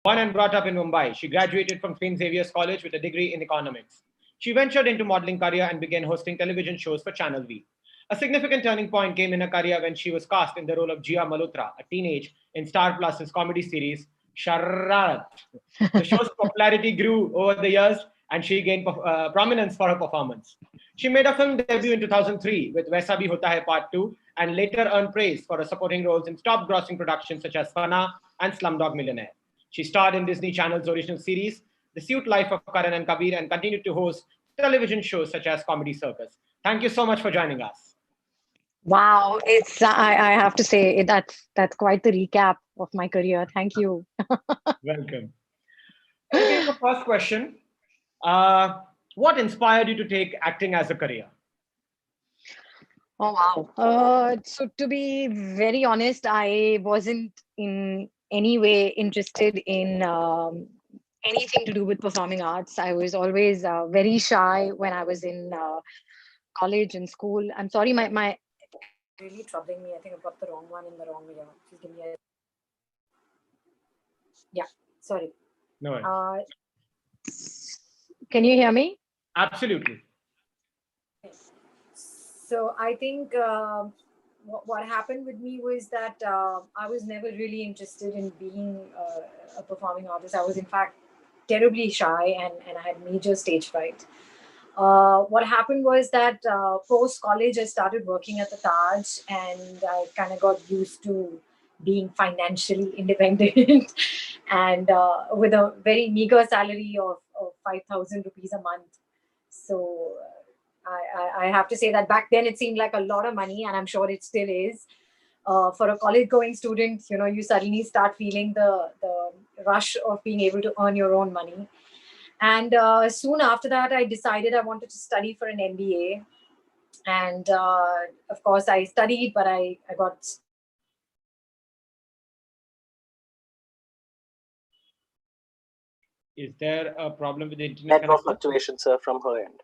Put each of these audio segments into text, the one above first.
Born and brought up in Mumbai, she graduated from St. Xavier's College with a degree in economics. She ventured into modeling career and began hosting television shows for Channel V. A significant turning point came in her career when she was cast in the role of Jia Malhotra, a teenage, in Star Plus's comedy series Shararat. The show's popularity grew over the years and she gained prominence for her performance. She made a film debut in 2003 with Waisa Bhi Hota Hai Part 2 and later earned praise for her supporting roles in top grossing productions such as Fana and Slumdog Millionaire. She starred in Disney Channel's original series, The Suit Life of Karan and Kabir, and continued to host television shows such as Comedy Circus. Thank you so much for joining us. Wow, it's I have to say that's quite the recap of my career. Thank you. Welcome. Okay, the first question. What inspired you to take acting as a career? Oh wow. So to be very honest, I wasn't in any way interested in anything to do with performing arts. I was always very shy when I was in college and school. I'm sorry, my really troubling me. I think I've got the wrong one in the wrong video. Please give me a yeah. Sorry. No worries. Can you hear me? Absolutely. So I think what happened with me was that I was never really interested in being a performing artist. I was in fact terribly shy and I had major stage fright. What happened was that post-college, I started working at the Taj and I kind of got used to being financially independent and with a very meager salary of 5,000 rupees a month. So I have to say that back then it seemed like a lot of money, and I'm sure it still is. For a college-going student, you suddenly start feeling the rush of being able to earn your own money. And soon after that, I decided I wanted to study for an MBA. And of course, I studied, but I got... Is there a problem with the internet? Network fluctuations, sir, from her end.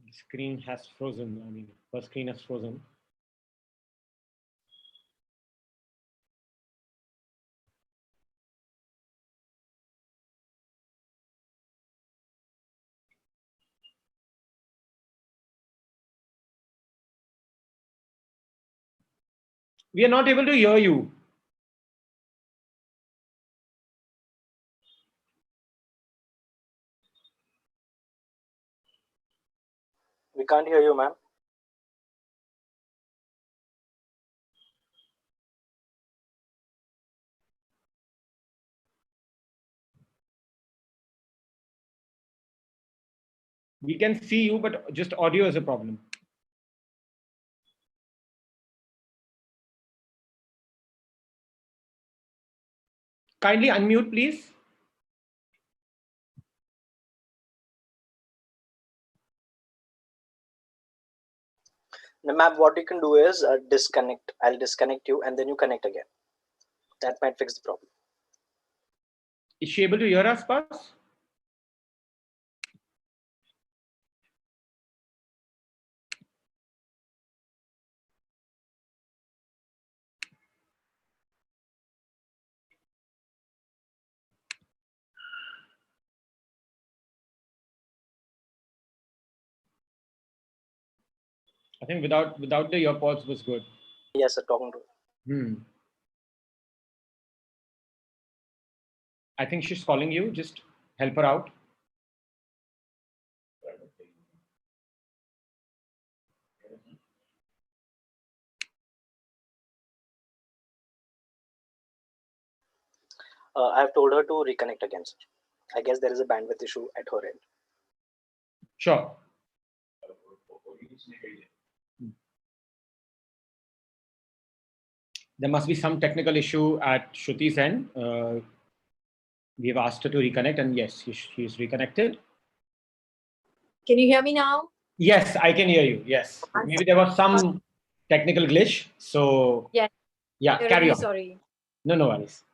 The screen has frozen. I mean, her screen has frozen. We are not able to hear you. We can't hear you, ma'am. We can see you, but just audio is a problem. Kindly unmute, please. Now, ma'am, what you can do is disconnect. I'll disconnect you and then you connect again. That might fix the problem. Is she able to hear us, Pas? I think without the earpods was good. Yes, sir, talking to her. I think she's calling you. Just help her out. I've told her to reconnect again, sir. I guess there is a bandwidth issue at her end. Sure. There must be some technical issue at Shruti's end. We have asked her to reconnect, and yes, she's reconnected. Can you hear me now? Yes, I can hear you. Yes. Maybe there was some technical glitch. So, yeah, carry on. Sorry. No worries.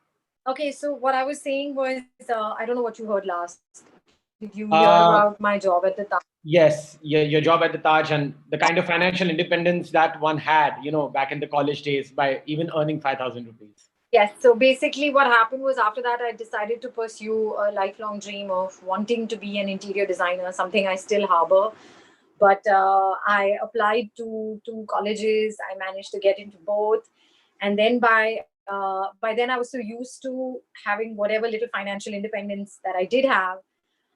Okay, so what I was saying was, I don't know what you heard last. Did you hear about my job at the time? Yes, your job at the Taj and the kind of financial independence that one had, back in the college days by even earning 5,000 rupees. Yes. So basically, what happened was after that, I decided to pursue a lifelong dream of wanting to be an interior designer, something I still harbor. But I applied to two colleges. I managed to get into both, and then by then I was so used to having whatever little financial independence that I did have.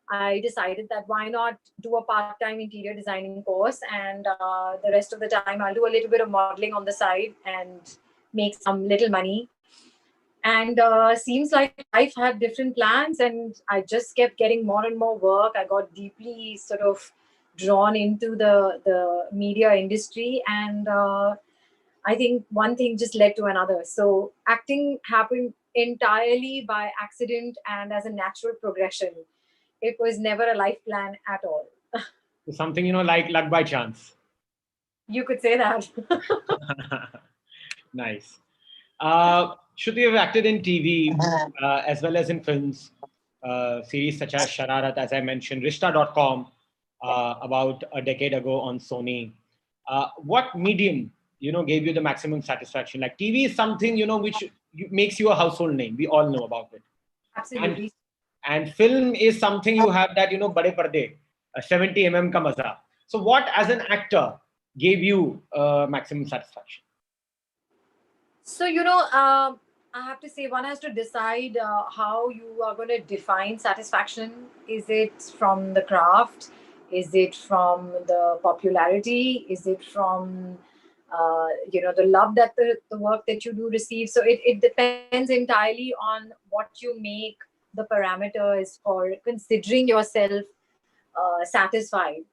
I decided that why not do a part-time interior designing course, and the rest of the time I'll do a little bit of modeling on the side and make some little money. And seems like life had different plans, and I just kept getting more and more work. I got deeply sort of drawn into the media industry, and I think one thing just led to another. So acting happened entirely by accident and as a natural progression. It was never a life plan at all. Something, like luck by chance. You could say that. Nice. Shruti, you've acted in TV as well as in films, series such as Shararat, as I mentioned, Rishta.com, about a decade ago on Sony. What medium, gave you the maximum satisfaction? Like TV is something, which makes you a household name. We all know about it. Absolutely. And film is something you have that, bade parde, 70 ka maza. So what, as an actor, gave you maximum satisfaction? So, I have to say, one has to decide how you are going to define satisfaction. Is it from the craft? Is it from the popularity? Is it from, the love that the work that you do receive? So it depends entirely on what you make the parameters for considering yourself satisfied.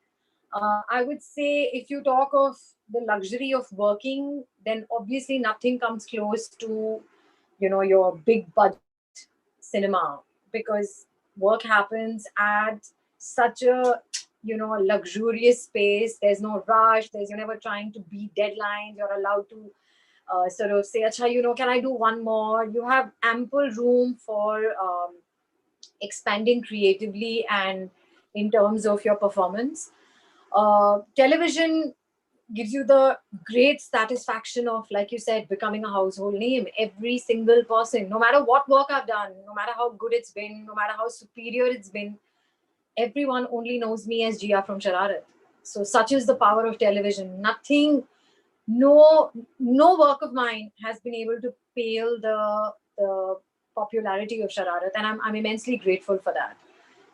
I would say if you talk of the luxury of working, then obviously nothing comes close to, your big budget cinema, because work happens at such a, luxurious space. There's no rush. You're never trying to beat deadlines. You're allowed to sort of say, Acha, can I do one more? You have ample room for expanding creatively and in terms of your performance. Television gives you the great satisfaction of, like you said, becoming a household name. Every single person, no matter what work I've done, no matter how good it's been, no matter how superior it's been, everyone only knows me as Jia from Shararat. So such is the power of television. Nothing, no work of mine has been able to pale the popularity of Shararat, and I'm immensely grateful for that.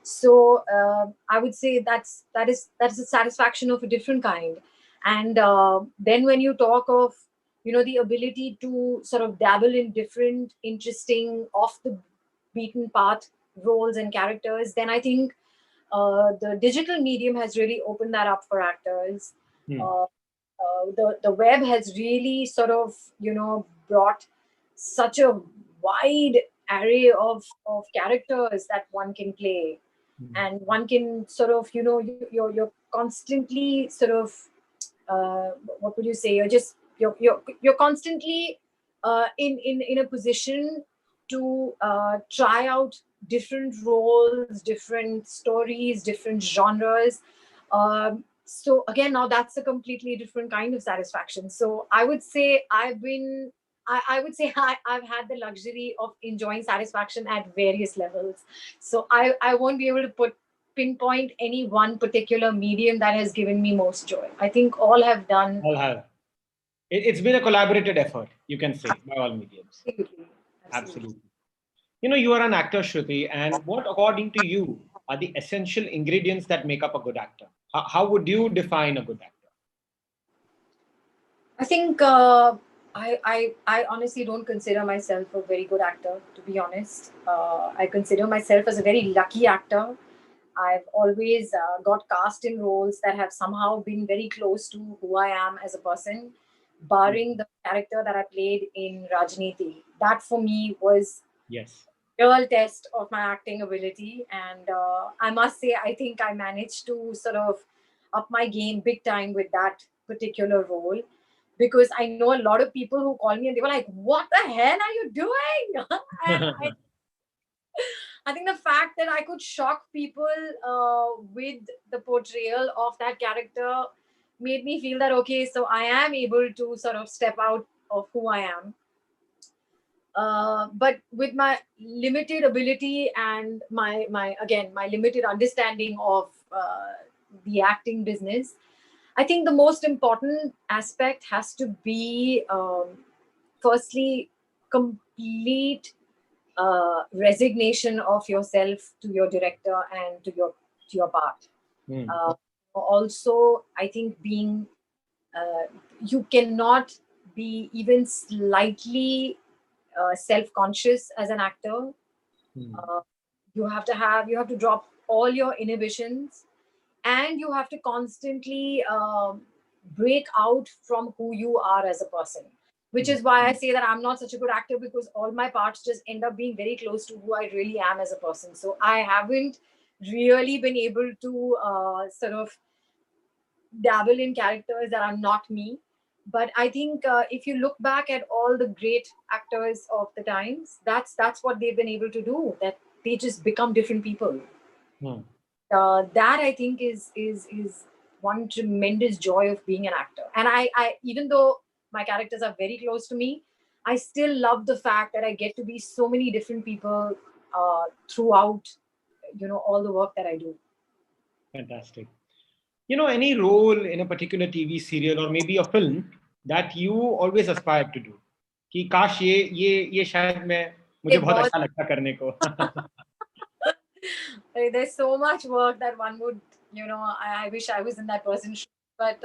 So I would say that's a satisfaction of a different kind. And then when you talk of, the ability to sort of dabble in different interesting off the beaten path roles and characters, then I think the digital medium has really opened that up for actors. uh, the web has really sort of, brought such a wide array of characters that one can play, and one can sort of, you're constantly sort of, what would you say, you're constantly in a position to try out different roles, different stories, different genres. So again, now that's a completely different kind of satisfaction. So I would say I would say I've had the luxury of enjoying satisfaction at various levels. So I won't be able to pinpoint any one particular medium that has given me most joy. I think all have done. All have. It's been a collaborated effort, you can say, by all mediums. Absolutely. Absolutely. You are an actor, Shruti, and what, according to you, are the essential ingredients that make up a good actor? How would you define a good actor? I think I honestly don't consider myself a very good actor, to be honest. I consider myself as a very lucky actor. I've always got cast in roles that have somehow been very close to who I am as a person, barring the character that I played in Rajniti. That for me was Yes. real test of my acting ability. And I must say, I think I managed to sort of up my game big time with that particular role, because I know a lot of people who call me and they were like, "What the hell are you doing?" And I think the fact that I could shock people with the portrayal of that character made me feel that, okay, so I am able to sort of step out of who I am. But with my limited ability and my limited understanding of the acting business, I think the most important aspect has to be, firstly, complete resignation of yourself to your director and to your part. Also, I think being you cannot be even slightly self-conscious as an actor. You have to drop all your inhibitions, and you have to constantly break out from who you are as a person, which is why I say that I'm not such a good actor, because all my parts just end up being very close to who I really am as a person. So I haven't really been able to sort of dabble in characters that are not me. But I think if you look back at all the great actors of the times, that's what they've been able to do, that they just become different people. That I think is one tremendous joy of being an actor. And I even though my characters are very close to me, I still love the fact that I get to be so many different people throughout, all the work that I do. Fantastic. Any role in a particular TV serial or maybe a film that you always aspired to do? कि काश ये शायद मुझे बहुत अच्छा लगता करने को. There's so much work that one would, I wish I was in that person's shoes. But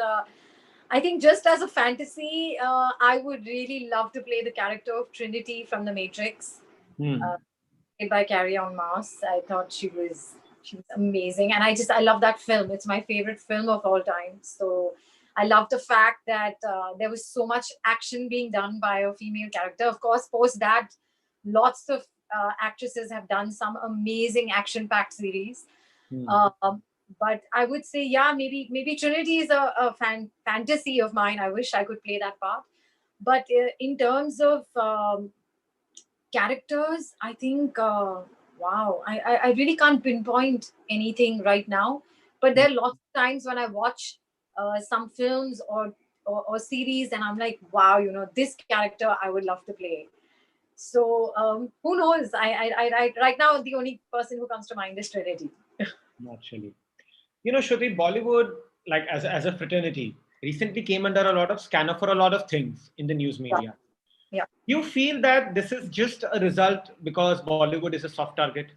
I think just as a fantasy, I would really love to play the character of Trinity from The Matrix, played by Carrie-Anne Moss. I thought she was amazing, and I love that film. It's my favorite film of all time. So I love the fact that there was so much action being done by a female character. Of course, post that, lots of actresses have done some amazing action-packed series. But I would say, yeah, maybe Trinity is a fantasy of mine. I wish I could play that part. But in terms of characters, I think, wow, I really can't pinpoint anything right now. But there are lots of times when I watch some films or series, and I'm like, wow, this character I would love to play. So who knows? I right now the only person who comes to mind is Trinity. Naturally. Shruti, Bollywood, like as a fraternity, recently came under a lot of scanner for a lot of things in the news media. Yeah. You feel that this is just a result because Bollywood is a soft target?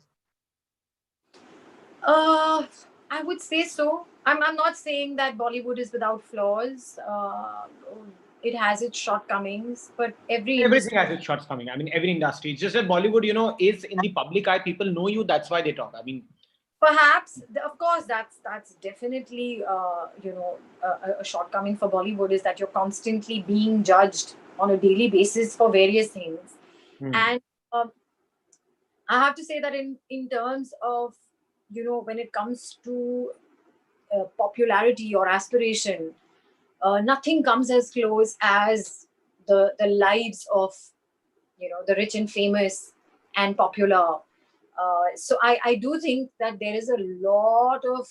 I would say so. I'm not saying that Bollywood is without flaws. It has its shortcomings, but Everything has its shortcomings. I mean, every industry. It's just that Bollywood, is in the public eye. People know you. That's why they talk. I mean, perhaps, of course, that's definitely a shortcoming for Bollywood, is that you're constantly being judged on a daily basis for various things. And I have to say that in terms of, when it comes to popularity or aspiration, nothing comes as close as the lives of, the rich and famous and popular. So I do think that there is a lot of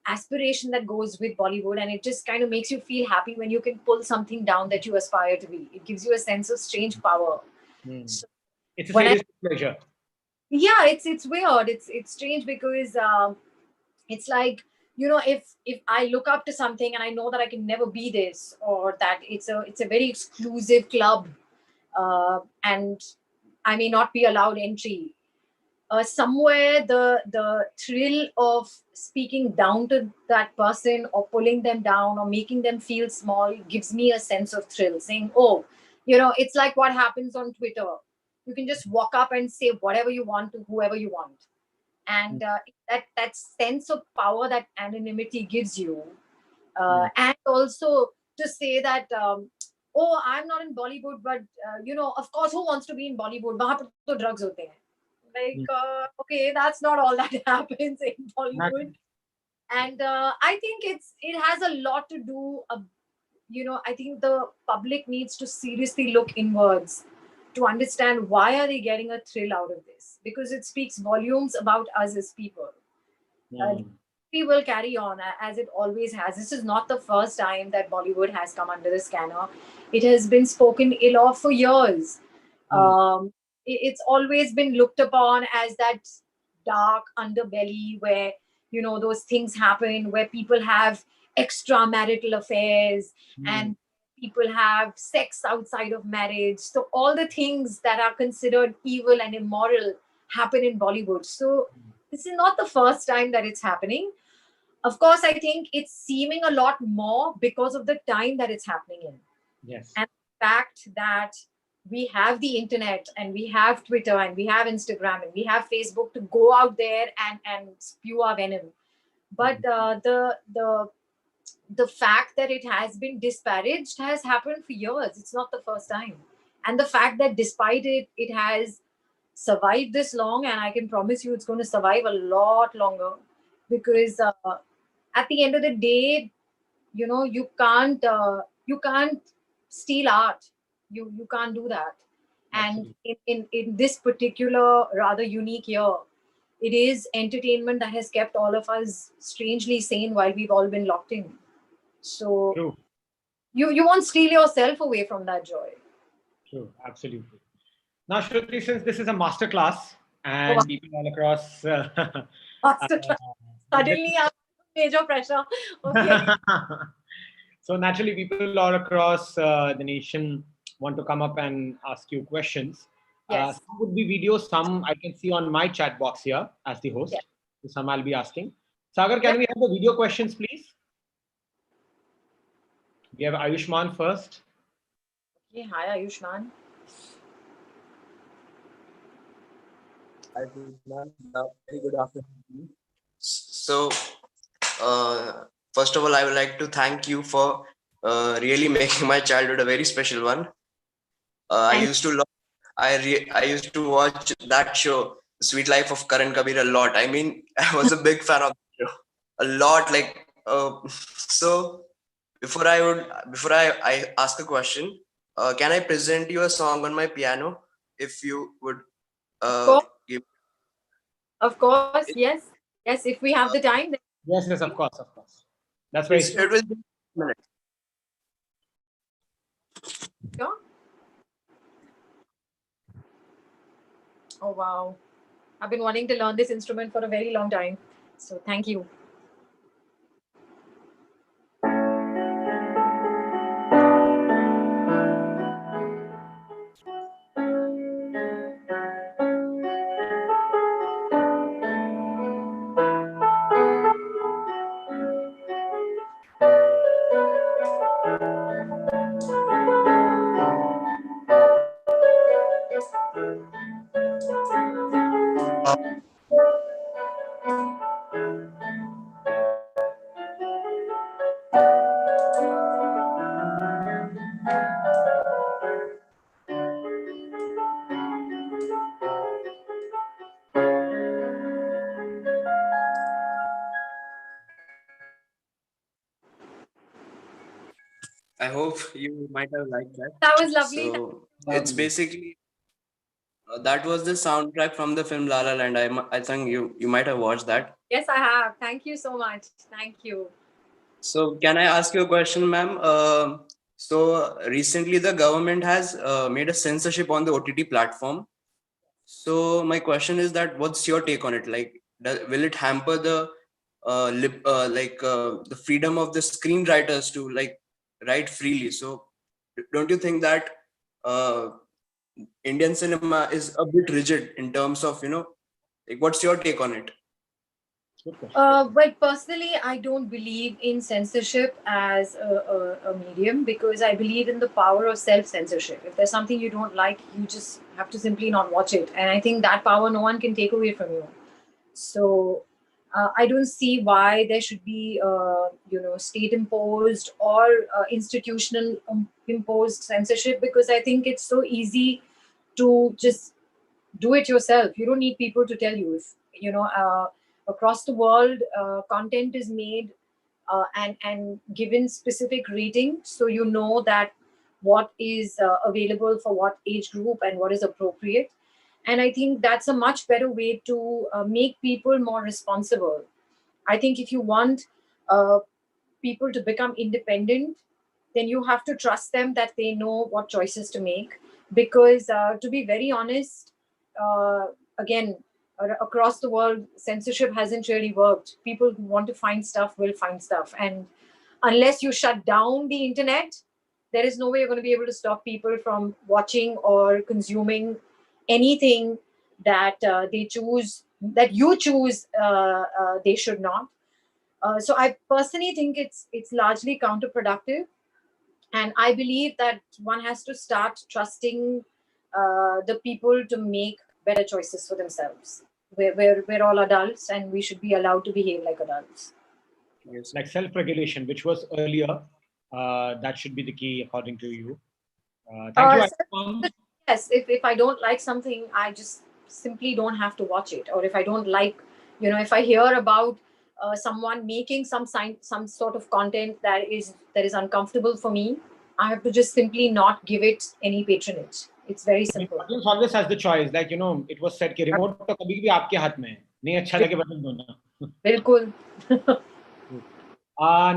aspiration that goes with Bollywood, and it just kind of makes you feel happy when you can pull something down that you aspire to be. It gives you a sense of strange power. So it's a serious pleasure. Yeah, it's weird. It's strange because it's like, if I look up to something and I know that I can never be this, or that it's a very exclusive club, and I may not be allowed entry. Somewhere the thrill of speaking down to that person or pulling them down or making them feel small gives me a sense of thrill, saying, oh, it's like what happens on Twitter. You can just walk up and say whatever you want to whoever you want. And that sense of power that anonymity gives you. And also to say that, oh, I'm not in Bollywood, but, of course, who wants to be in Bollywood? Wahan par to drugs hote hain. Like, okay, that's not all that happens in Bollywood. And I think it has a lot to do, I think the public needs to seriously look inwards to understand why are they getting a thrill out of this, because it speaks volumes about us as people. We will carry on as it always has. This is not the first time that Bollywood has come under the scanner. It has been spoken ill of for years. It's always been looked upon as that dark underbelly where, you know, those things happen, where people have extramarital affairs and people have sex outside of marriage. So all the things that are considered evil and immoral happen in Bollywood. So this is not the first time that it's happening. Of course, I think it's seeming a lot more because of the time that it's happening in. Yes. And the fact that we have the internet and we have Twitter and we have Instagram and we have Facebook to go out there and spew our venom. But the fact that it has been disparaged has happened for years. It's not the first time. And the fact that despite it, it has survived this long, and I can promise you it's going to survive a lot longer, because at the end of the day, you know, you can't steal art. You can't do that. And in this particular rather unique year, it is entertainment that has kept all of us strangely sane while we've all been locked in. So True. You won't steal yourself away from that joy. True, absolutely. Now, Shruti, since this is a masterclass and people all across Masterclass. Suddenly, I'm major pressure. Okay. So naturally, people all across the nation want to come up and ask you questions. Yes. Some would be videos, some I can see on my chat box here as the host. Yes. So some I'll be asking. Sagar, can we have the video questions, please? We have Ayushman first. Okay, hi Ayushman. Hi, Ayushman. Very good afternoon. So, first of all, I would like to thank you for really making my childhood a very special one. I used to love, I used to watch that show, The Sweet Life of Karan Kabir, a lot. I mean, I was a big fan of the show, a lot. Like, so before I ask a question, can I present you a song on my piano? If you would give. Of course, yes. Yes, if we have the time. Then... Yes, yes, of course, of course. That's very It will be a minute. Sure. Oh, wow. I've been wanting to learn this instrument for a very long time. So thank you. I hope you might have liked that. That was lovely. So it's basically that was the soundtrack from the film La La Land. I think you might have watched that. Yes, I have. Thank you so much. Thank you. So can I ask you a question, ma'am? So recently the government has made a censorship on the OTT platform. So my question is that what's your take on it? Like, will it hamper the the freedom of the screenwriters to like write freely? So don't you think that Indian cinema is a bit rigid in terms of, you know, like what's your take on it? Well, personally, I don't believe in censorship as a medium, because I believe in the power of self-censorship. If there's something you don't like, you just have to simply not watch it. And I think that power no one can take away from you. So I don't see why there should be, state-imposed or institutional imposed censorship, because I think it's so easy to just do it yourself. You don't need people to tell you. If across the world, content is made and given specific rating, so you know that what is available for what age group and what is appropriate. And I think that's a much better way to make people more responsible. I think if you want people to become independent, then you have to trust them that they know what choices to make. Because to be very honest, again, across the world, censorship hasn't really worked. People who want to find stuff will find stuff. And unless you shut down the internet, there is no way you're going to be able to stop people from watching or consuming anything that they choose, that you choose they should not. So I personally think it's largely counterproductive, and I believe that one has to start trusting the people to make better choices for themselves. We're all adults, and we should be allowed to behave like adults. Yes, like self-regulation, which was earlier, that should be the key according to you. Thank you. Yes, if I don't like something, I just simply don't have to watch it. Or if I don't like, if I hear about someone making some sort of content that is uncomfortable for me, I have to just simply not give it any patronage. It's very simple. Audience always has the choice. Like, it was said कि remote तो कभी भी आपके हाथ में है. नहीं अच्छा लगे बटन दो ना. बिल्कुल.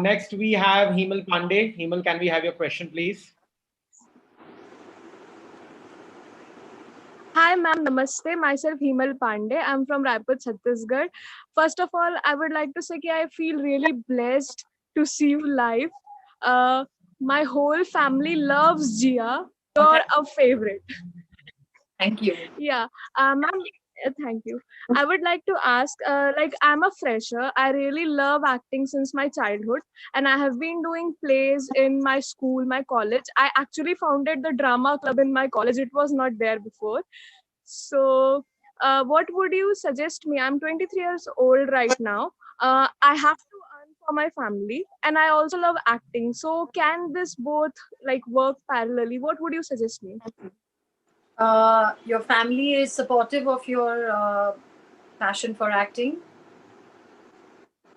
Next we have Himal Pandey. Himal, can we have your question, please? Hi, ma'am. Namaste. Myself, Himal Pandey. I'm from Raipur, Chhattisgarh. First of all, I would like to say that I feel really blessed to see you live. My whole family loves Jia. You're a favorite. Thank you. Yeah. Ma'am, thank you. I would like to ask, I'm a fresher. I really love acting since my childhood, and I have been doing plays in my school, my college. I actually founded the drama club in my college. It was not there before. So what would you suggest me? I'm 23 years old right now. I have to earn for my family, and I also love acting. So can this both work parallelly? What would you suggest me? Your family is supportive of your passion for acting?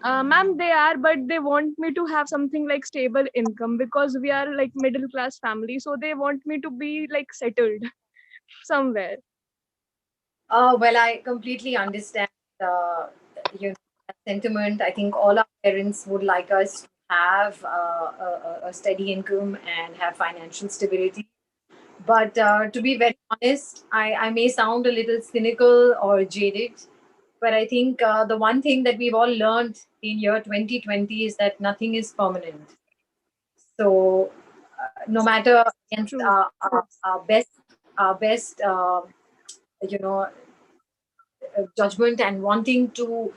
Ma'am, they are, but they want me to have something like stable income because we are like middle class family. So they want me to be like settled somewhere. Well, I completely understand that sentiment. I think all our parents would like us to have a steady income and have financial stability. But to be very honest, I may sound a little cynical or jaded, but I think the one thing that we've all learned in year 2020 is that nothing is permanent. So no matter against our best judgment and wanting to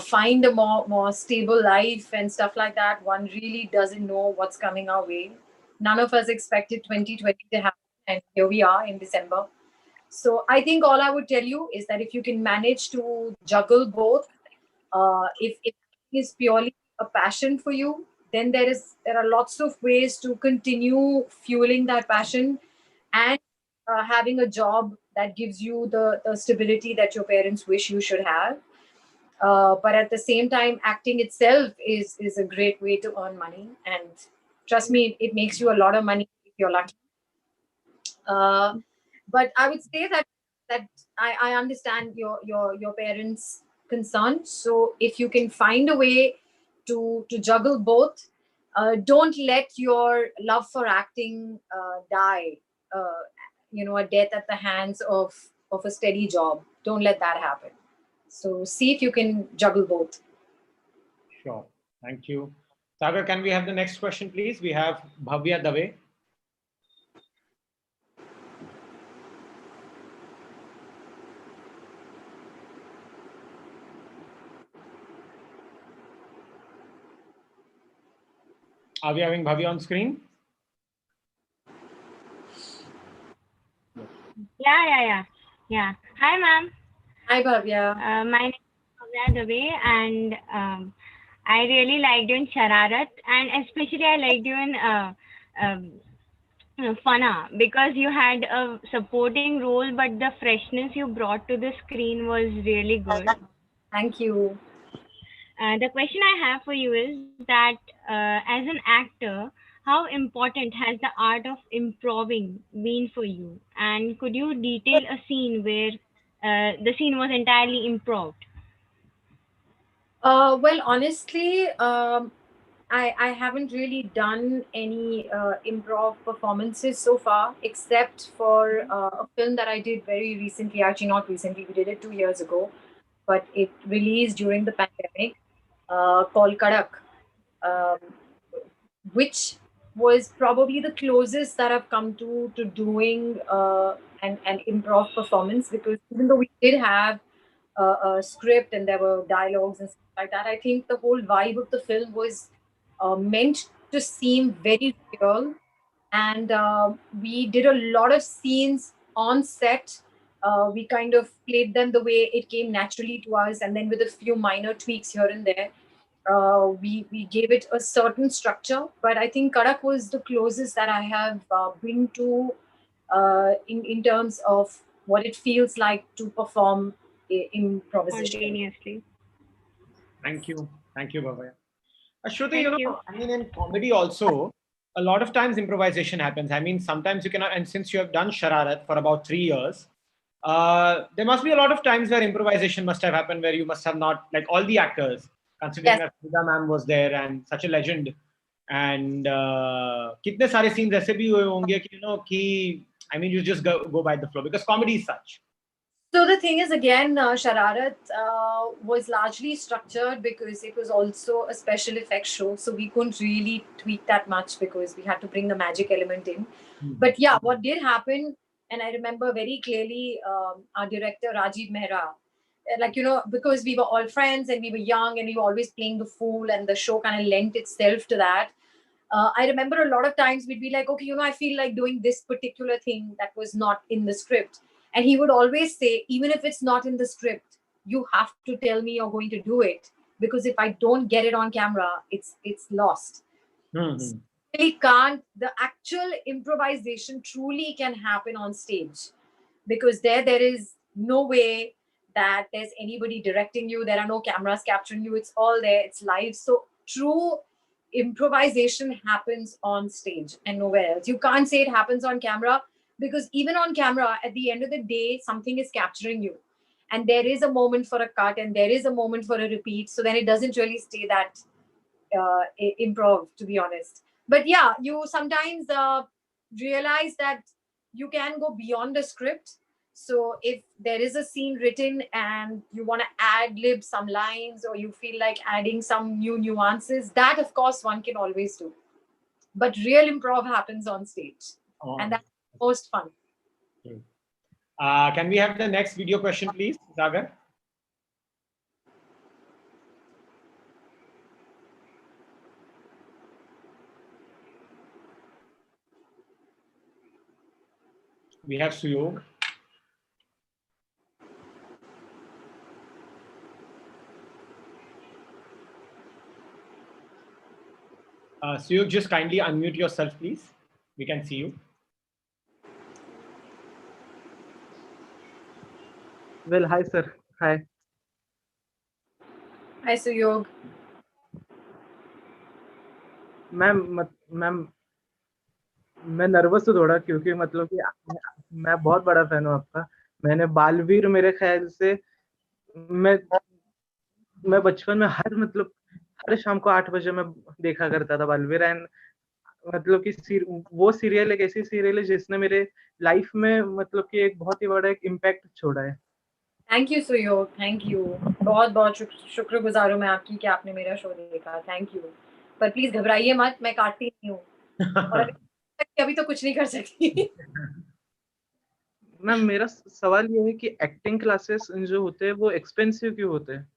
find a more stable life and stuff like that, one really doesn't know what's coming our way. None of us expected 2020 to happen, and here we are in December. So I think all I would tell you is that if you can manage to juggle both, if it is purely a passion for you, then there are lots of ways to continue fueling that passion and having a job that gives you the stability that your parents wish you should have. But at the same time, acting itself is a great way to earn money, and trust me, it makes you a lot of money if you're lucky. But I would say that I understand your parents' concern. So if you can find a way to juggle both, don't let your love for acting die. A death at the hands of a steady job. Don't let that happen. So see if you can juggle both. Sure. Thank you. Sagar, can we have the next question, please? We have Bhavya Dave. Are we having Bhavya on screen? Yeah. Hi, ma'am. Hi, Bhavya. My name is Bhavya Dave, and I really liked you in Shararat, and especially I liked you in Fana, because you had a supporting role, but the freshness you brought to the screen was really good. Thank you. The question I have for you is that as an actor, How important has the art of improving been for you? And could you detail a scene where the scene was entirely improved? Well, honestly, I haven't really done any improv performances so far, except for a film that I did very recently. Actually, not recently, we did it 2 years ago, but it released during the pandemic, called Kadak, um, which was probably the closest that I've come to doing an improv performance, because even though we did have a script and there were dialogues and stuff like that, I think the whole vibe of the film was meant to seem very real. And we did a lot of scenes on set. We kind of played them the way it came naturally to us, and then with a few minor tweaks here and there, we gave it a certain structure. But I think Kadak was the closest that I have been to in terms of what it feels like to perform improvisation. Spontaneously. Thank you. Thank you, Bhavya. Shruti, Thank you. I mean, in comedy also, a lot of times improvisation happens. I mean, sometimes you cannot, and since you have done Shararat for about 3 years, there must be a lot of times where improvisation must have happened, where you must have not, like all the actors, considering Yes. that Frida ma'am was there and such a legend. And kitne sare scenes aise bhi hue honge ki, ki, I mean, you just go by the flow, because comedy is such. So the thing is, again, Shararat was largely structured because it was also a special effects show. So we couldn't really tweak that much because we had to bring the magic element in. But yeah, what did happen, and I remember very clearly, our director, Rajiv Mehra, like, because we were all friends and we were young and we were always playing the fool, and the show kind of lent itself to that. I remember a lot of times we'd be like, okay, I feel like doing this particular thing that was not in the script. And he would always say, even if it's not in the script, you have to tell me you're going to do it. Because if I don't get it on camera, it's lost. Mm-hmm. Really can't, the actual improvisation truly can happen on stage. Because there is no way that there's anybody directing you. There are no cameras capturing you. It's all there. It's live. So true improvisation happens on stage and nowhere else. You can't say it happens on camera, because even on camera, at the end of the day, something is capturing you. And there is a moment for a cut and there is a moment for a repeat. So then it doesn't really stay that improv, to be honest. But yeah, you sometimes realize that you can go beyond the script. So if there is a scene written and you want to ad lib some lines, or you feel like adding some new nuances, that of course one can always do. But real improv happens on stage, and that's most fun. Can we have the next video question, please, Sagar? We have Suyog. Suyog, just kindly unmute yourself, please. We can see you. Well, hi, sir. Hi. Hi, Suyog. Ma'am मैं nervous हूँ थोड़ा, क्योंकि मतलब कि मैं बहुत बड़ा fan हूँ आपका. मैंने बालवीर, मेरे ख्याल से मैं बचपन में हर शाम को 8 बजे मैं देखा करता था बालवीर. एंड मतलब कि वो सीरियल एक ऐसी सीरियल है जिसने मेरे लाइफ में मतलब कि एक बहुत ही बड़ा एक इम्पैक्ट छोड़ा है. Thank you Suyog, thank you. बहुत बहुत शुक्रगुजार हूँ मैं आपकी कि आपने मेरा शो देखा. Thank you. पर प्लीज घबराइए मत, मैं काटती नहीं हूँ और अभी तो कुछ नहीं कर सकती. मैम, मेरा सवाल ये है कि एक्टिंग क्लासेस जो होते हैं वो एक्सपेंसिव क्यों होते हैं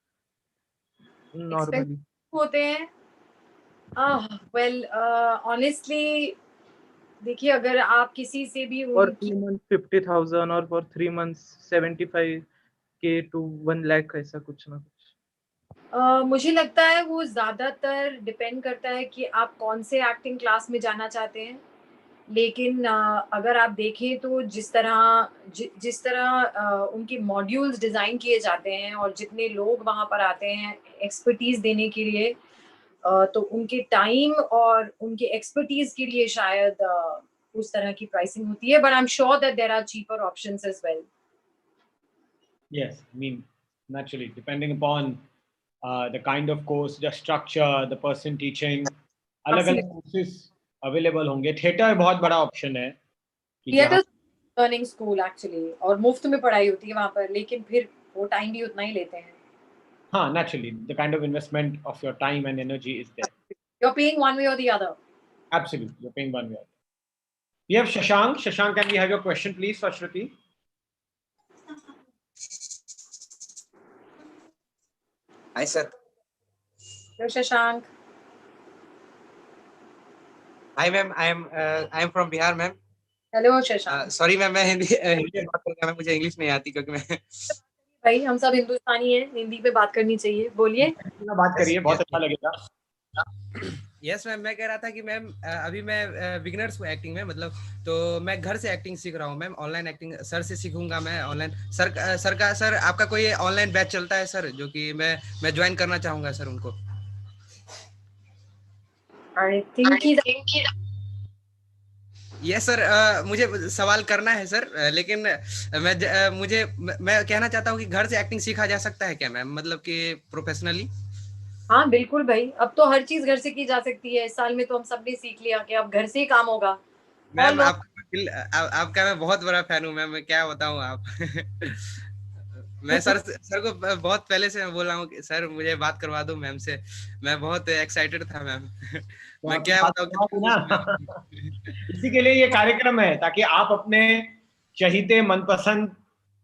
नॉर्मली? होते हैं वेल ऑनेस्टली देखिए, अगर आप किसी से भी फॉर 2 months 50,000 और for 3 months 75K to 1 lakh, ऐसा कुछ ना कुछ. मुझे लगता है वो ज्यादातर डिपेंड करता है कि आप कौन से एक्टिंग क्लास में जाना चाहते हैं. लेकिन अगर आप देखें तो जिस तरह उनके मॉड्यूल्स डिजाइन किए जाते हैं और जितने लोग वहां पर आते हैं एक्सपर्टीज देने के लिए, तो उनके टाइम और उनके एक्सपर्टीज के लिए शायद उस तरह की प्राइसिंग होती है, but I am sure that there are cheaper options as well. Yes, I mean, naturally, depending upon the kind of course, the structure, the person teaching, अलग-अलग courses available होंगे. Theater बहुत बड़ा option है कि जहाँ theatre learning school actually, और मुफ्त में पढ़ाई होती है वहाँ पर, लेकिन फिर वो टाइम भी उतना ही लेते हैं. हाँ, naturally, the kind of investment of your time and energy is there. You're paying one way or the other. Absolutely, you're paying one way or the other. We have Shashank. Shashank, can we have your question, please, for Shruti? Hi, sir. Hello, Shashank. Hi, ma'am. I am from Bihar, ma'am. Hello, Shashank. Sorry, ma'am. मैं हिंदी में बात करूँगा, मुझे English नहीं आती क्योंकि मैं भाई हम सब हिंदुस्तानी हैं, हिंदी पे बात करनी चाहिए. बोलिए. बात करिए, बहुत अच्छा लगेगा. यस मैम, मैं कह रहा था कि मैम अभी मैं बिगिनर्स हूँ एक्टिंग में, मतलब तो मैं घर से एक्टिंग सीख रहा हूँ मैम. ऑनलाइन एक्टिंग सर से सीखूंगा मैं ऑनलाइन. सर आपका कोई ऑनलाइन बैच चलता है सर, जो कि मैं ज्वाइन करना चाहूंगा सर उनको. I think यस सर, मुझे सवाल करना है सर, लेकिन मैं कहना चाहता हूँ कि घर से एक्टिंग सीखा जा सकता है क्या मैम, मतलब कि प्रोफेशनली? हाँ बिल्कुल भाई, अब तो हर चीज घर से की जा सकती है. इस साल में तो हम सब ने सीख लिया कि अब घर से ही काम होगा. मैम आपका मैं बहुत बड़ा फैन हूँ मैम, मैं क्या बताऊँ आप. मैं सर को बहुत पहले से मैं बोल रहा हूँ कि सर मुझे बात करवा दो मैम से. मैं बहुत एक्साइटेड था मैम. मैं क्या बताऊँ. इसी के लिए ये कार्यक्रम है, ताकि आप अपने चहीते मनपसंद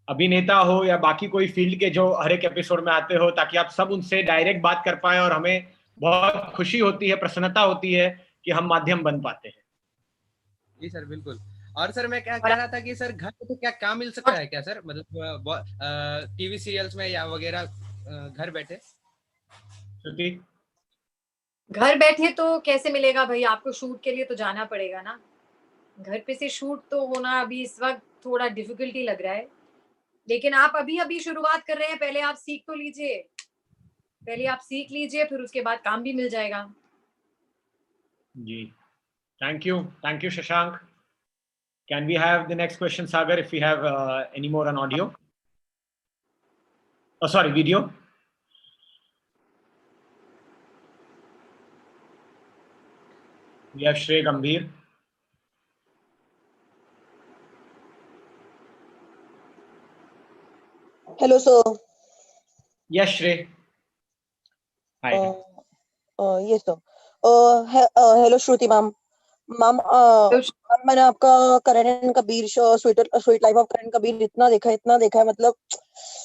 अभिनेता हो या बाकी कोई फील्ड के जो हर एक एपिसोड में आते हो, ताकि आप सब उनसे डायरेक्ट बात कर पाए, और हमें बहुत खुशी होती है, प्रसन्नता होती है कि हम माध्यम बन पाते हैं. जी सर बिल्कुल. और सर मैं क्या कह रहा था कि सर घर पे क्या काम मिल सकता है क्या सर, मतलब टीवी सीरियल्स में या वगैरह घर बैठे? श्रुति, घर बैठे तो कैसे मिलेगा भाई, आपको शूट के लिए तो जाना पड़ेगा ना. घर पे से शूट तो होना अभी इस वक्त थोड़ा डिफिकल्टी लग रहा है, लेकिन आप अभी अभी शुरुआत कर रहे हैं. पहले आप सीख तो लीजिए, फिर उसके बाद काम भी मिल जाएगा. जी, thank you Shashank. Can we have the next question, Sagar, if we have any more on audio? Oh, sorry, video. We have Shrey Gambhir. Hello, sir. Yes, Shrey. Hi. Yes, sir. Hello, Shruti, ma'am. Ma'am मैंने आपका Karan Kabir show sweet life of Karan Kabir इतना देखा है, मतलब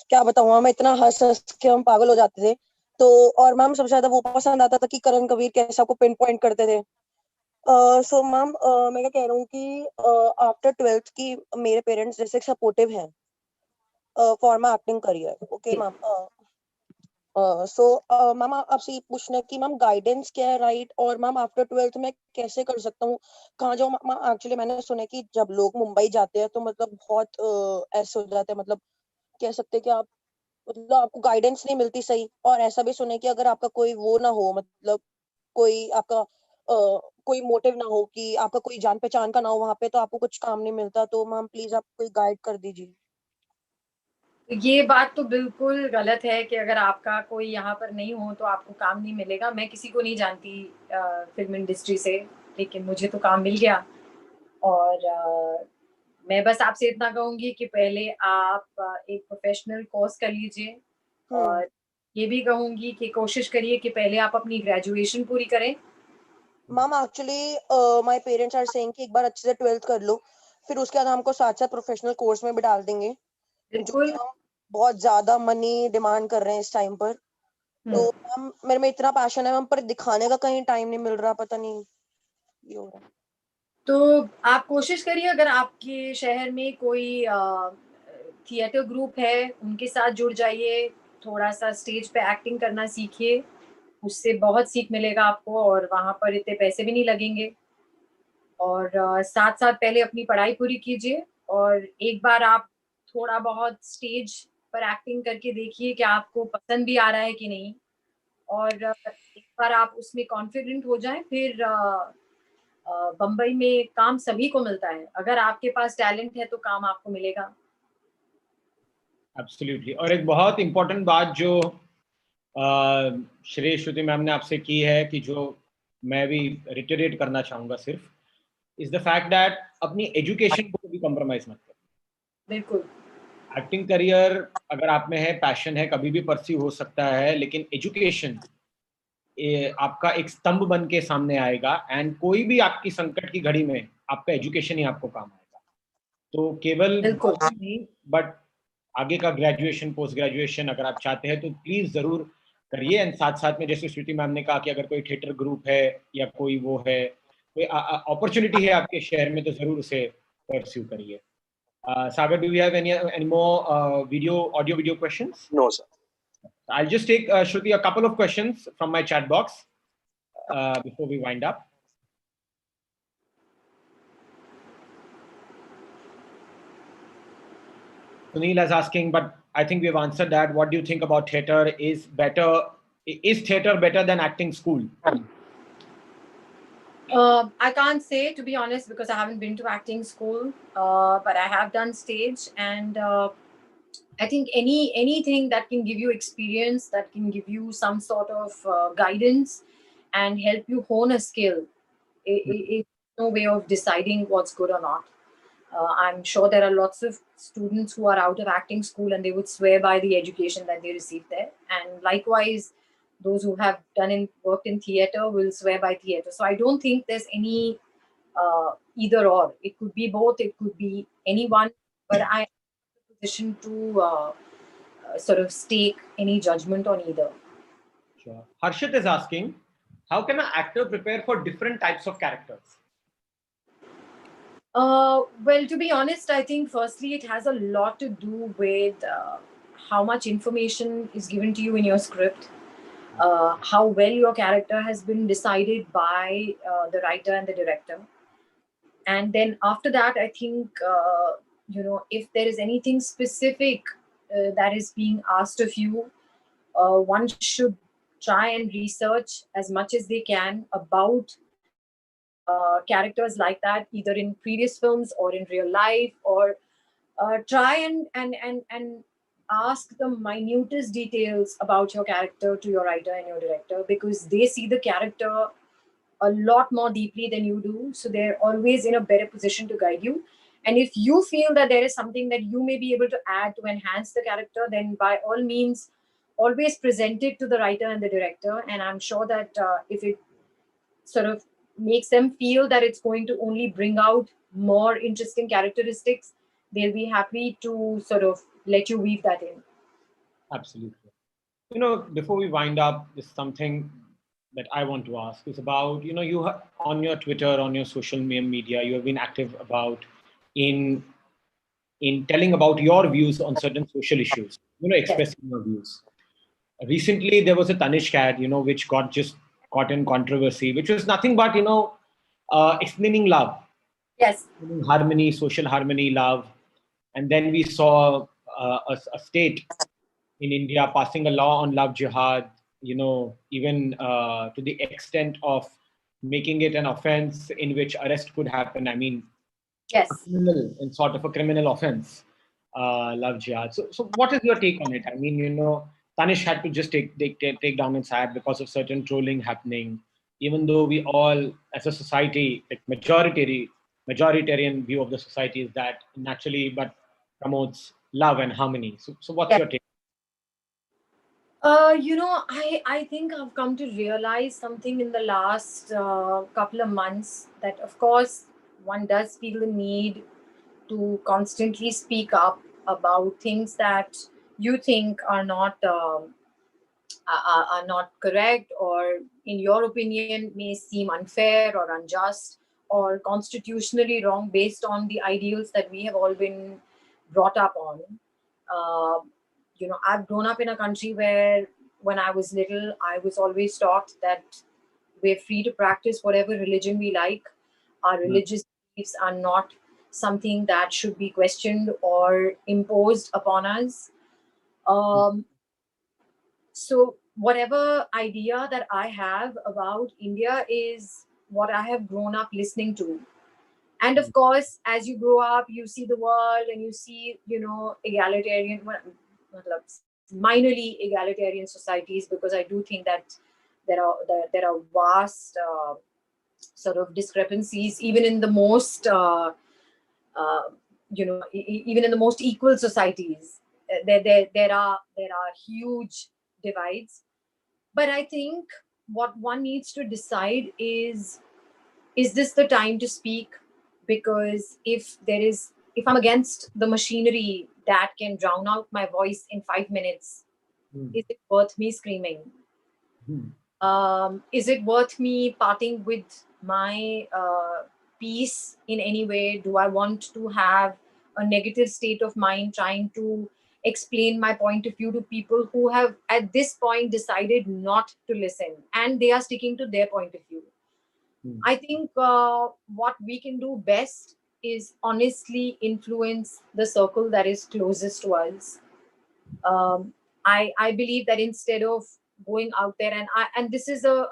क्या बताऊँ, मैं इतना हंस के हम पागल हो जाते थे. तो और मैम सबसे ज्यादा वो पसंद आता था कि करण कबीर कैसे आपको पिन पॉइंट करते थे. सो मैम मैं क्या कह रहा हूँ कि आफ्टर 12th की मेरे पेरेंट्स जैसे सपोर्टिव हैं for my acting career. Okay ma'am. So ma'am आपसे ये पूछना है कि मैम गाइडेंस क्या है, राइट, और मैम आफ्टर 12th में कैसे कर सकता हूँ, कहाँ जाऊँ मैम. एक्चुअली मैंने सुना है कि जब लोग मुंबई जाते हैं तो मतलब बहुत ऐसे हो जाते हैं, मतलब कह सकते हैं कि आप मतलब आपको गाइडेंस नहीं मिलती सही. और ऐसा भी सुना है कि अगर आपका कोई वो ना हो, मतलब कोई आपका कोई मोटिव ना हो, कि आपका कोई जान पहचान का ना हो वहाँ पे, तो आपको कुछ काम नहीं मिलता. तो मैम प्लीज आप कोई गाइड कर दीजिए. ये बात तो बिल्कुल गलत है कि अगर आपका कोई यहाँ पर नहीं हो तो आपको काम नहीं मिलेगा. मैं किसी को नहीं जानती फिल्म इंडस्ट्री से, लेकिन मुझे तो काम मिल गया. और मैं बस आपसे इतना कहूंगी कि पहले आप एक प्रोफेशनल कोर्स कर लीजिए, और ये भी कहूंगी कि कोशिश करिए कि पहले आप अपनी ग्रेजुएशन पूरी करें. Ma'am actually my parents are saying कि एक बार अच्छे से 12th कर लो, फिर उसके बाद हमको साथ साथ प्रोफेशनल कोर्स में भी डाल देंगे, जो कि हम बहुत ज्यादा मनी डिमांड कर रहे हैं इस टाइम पर. तो मैम मेरे में इतना पैशन है मैम, पर दिखाने का कहीं टाइम नहीं मिल रहा, पता नहीं ये हो रहा है. तो आप कोशिश करिए, अगर आपके शहर में कोई थिएटर ग्रुप है उनके साथ जुड़ जाइए, थोड़ा सा स्टेज पे एक्टिंग करना सीखिए, उससे बहुत सीख मिलेगा आपको, और वहाँ पर इतने पैसे भी नहीं लगेंगे. और साथ साथ पहले अपनी पढ़ाई पूरी कीजिए, और एक बार आप थोड़ा बहुत स्टेज पर एक्टिंग करके देखिए कि आपको पसंद भी आ रहा है कि नहीं. और एक बार आप उसमें कॉन्फिडेंट हो जाएं, फिर बम्बई में काम सभी को मिलता है। अगर आपके पास टैलेंट है तो काम आपको मिलेगा। एब्सोल्युटली। और एक बहुत इंपॉर्टेंट बात जो श्रुति मैम ने आपसे की है, कि जो मैं भी रिटरेट करना चाहूंगा सिर्फ, इज द फैक्ट दैट अपनी एजुकेशन को भी कॉम्प्रोमाइज मत करो। बिल्कुल। एक्टिंग करियर अगर आप में है, पैशन है, कभी भी परस्यू हो सकता है, लेकिन एजुकेशन आपका एक स्तंभ बन के सामने आएगा, एंड कोई भी आपकी संकट की घड़ी में आपका एजुकेशन ही आपको काम आएगा। तो केवल नहीं, बट आगे का ग्रेजुएशन, पोस्ट ग्रेजुएशन अगर आप चाहते हैं तो प्लीज जरूर करिए। एंड साथ साथ में जैसे श्रुति मैम ने कहा कि अगर कोई थिएटर ग्रुप है या कोई वो है, कोई अपॉर्चुनिटी है आपके शहर में, तो जरूर उसे परस्यू करिए। Sagar, do we have any more audio video questions? No, sir. I'll just take Shruti a couple of questions from my chat box before we wind up. Sunil is asking, but I think we have answered that. What do you think about theatre? Is theatre better than acting school? I can't say, to be honest, because I haven't been to acting school, but I have done stage, and I think anything that can give you experience, that can give you some sort of guidance and help you hone a skill, it's no way of deciding what's good or not. I'm sure there are lots of students who are out of acting school and they would swear by the education that they received there. And likewise, those who have worked in theatre will swear by theatre. So I don't think there's any either or. It could be both. It could be anyone. But I'm in a position to sort of stake any judgment on either. Sure. Harshit is asking, how can an actor prepare for different types of characters? Well, to be honest, I think firstly it has a lot to do with how much information is given to you in your script, how well your character has been decided by the writer and the director. And then after that, I think, if there is anything specific that is being asked of you, one should try and research as much as they can about characters like that, either in previous films or in real life, or try and ask the minutest details about your character to your writer and your director, because they see the character a lot more deeply than you do, so they're always in a better position to guide you. And if you feel that there is something that you may be able to add to enhance the character, then by all means always present it to the writer and the director, and I'm sure that if it sort of makes them feel that it's going to only bring out more interesting characteristics, they'll be happy to sort of let you weave that in. Absolutely. Before we wind up, there's something that I want to ask is about, you on your Twitter, on your social media, you have been active about in telling about your views on certain social issues, expressing your views. Recently, there was a Tanishq ad, which got just caught in controversy, which was nothing but, explaining love. Yes. Harmony, social harmony, love. And then we saw a state in India passing a law on love jihad, even to the extent of making it an offense in which arrest could happen. I mean, yes, in sort of a criminal offense, love jihad. So what is your take on it? I mean, Tanishq had to just take down its ad because of certain trolling happening, even though we all, as a society, like majoritarian view of the society is that naturally, but promotes love and harmony. So what's your take? I think I've come to realize something in the last couple of months, that of course one does feel the need to constantly speak up about things that you think are not correct, or in your opinion may seem unfair or unjust or constitutionally wrong based on the ideals that we have all been brought up on. I've grown up in a country where when I was little, I was always taught that we're free to practice whatever religion we like. Our religious beliefs are not something that should be questioned or imposed upon us. So whatever idea that I have about India is what I have grown up listening to. And of course, as you grow up, you see the world and you see, egalitarian, minorly egalitarian societies, because I do think that there are vast sort of discrepancies, even in the most, uh, even in the most equal societies. There are huge divides. But I think what one needs to decide is this the time to speak? Because if I'm against the machinery that can drown out my voice in 5 minutes, is it worth me screaming? Is it worth me parting with my peace in any way? Do I want to have a negative state of mind trying to explain my point of view to people who have at this point decided not to listen, and they are sticking to their point of view? I think what we can do best is honestly influence the circle that is closest to us. I believe that instead of going out there, and this is a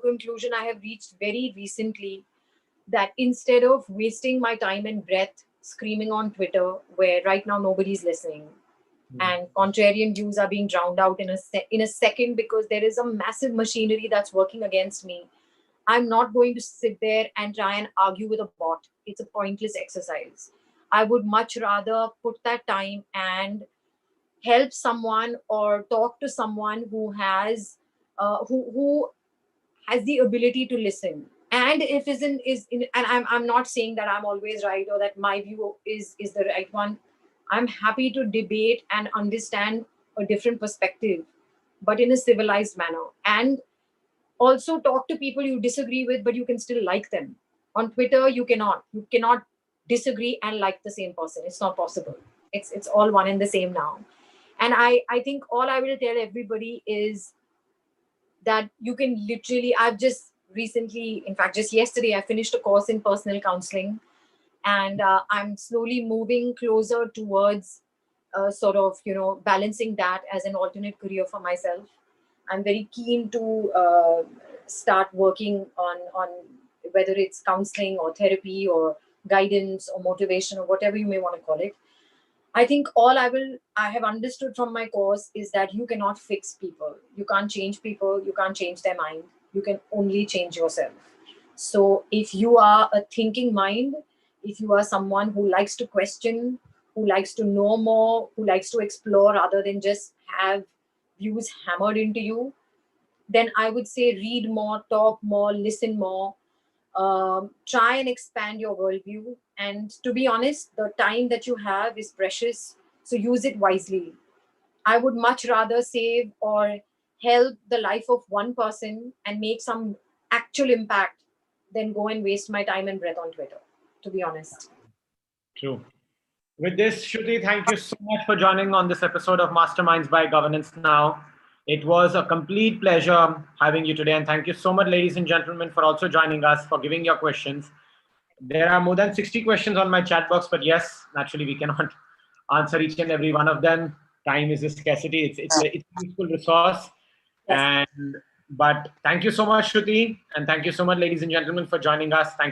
conclusion I have reached very recently, that instead of wasting my time and breath screaming on Twitter, where right now nobody's listening, and contrarian views are being drowned out in a second because there is a massive machinery that's working against me, I'm not going to sit there and try and argue with a bot. It's a pointless exercise. I would much rather put that time and help someone or talk to someone who has the ability to listen. And if and I'm not saying that I'm always right or that my view is the right one. I'm happy to debate and understand a different perspective, but in a civilized manner. And also talk to people you disagree with, but you can still like them. On Twitter, you cannot disagree and like the same person. It's not possible. It's all one and the same now. And I think all I will tell everybody is that you can literally, I've just recently, in fact just yesterday, I finished a course in personal counseling, and I'm slowly moving closer towards sort of balancing that as an alternate career for myself. I'm very keen to start working on whether it's counseling or therapy or guidance or motivation or whatever you may want to call it. I think all I have understood from my course is that you cannot fix people. You can't change people. You can't change their mind. You can only change yourself. So if you are a thinking mind, if you are someone who likes to question, who likes to know more, who likes to explore rather than just have views hammered into you, then I would say read more, talk more, listen more, try and expand your worldview. And to be honest, the time that you have is precious, so use it wisely. I would much rather save or help the life of one person and make some actual impact than go and waste my time and breath on Twitter, to be honest. True. With this, Shruti, thank you so much for joining on this episode of Masterminds by Governance Now. It was a complete pleasure having you today. And thank you so much, ladies and gentlemen, for also joining us, for giving your questions. There are more than 60 questions on my chat box, but yes, naturally, we cannot answer each and every one of them. Time is a scarcity. It's a useful resource. Yes. But thank you so much, Shruti. And thank you so much, ladies and gentlemen, for joining us. Thank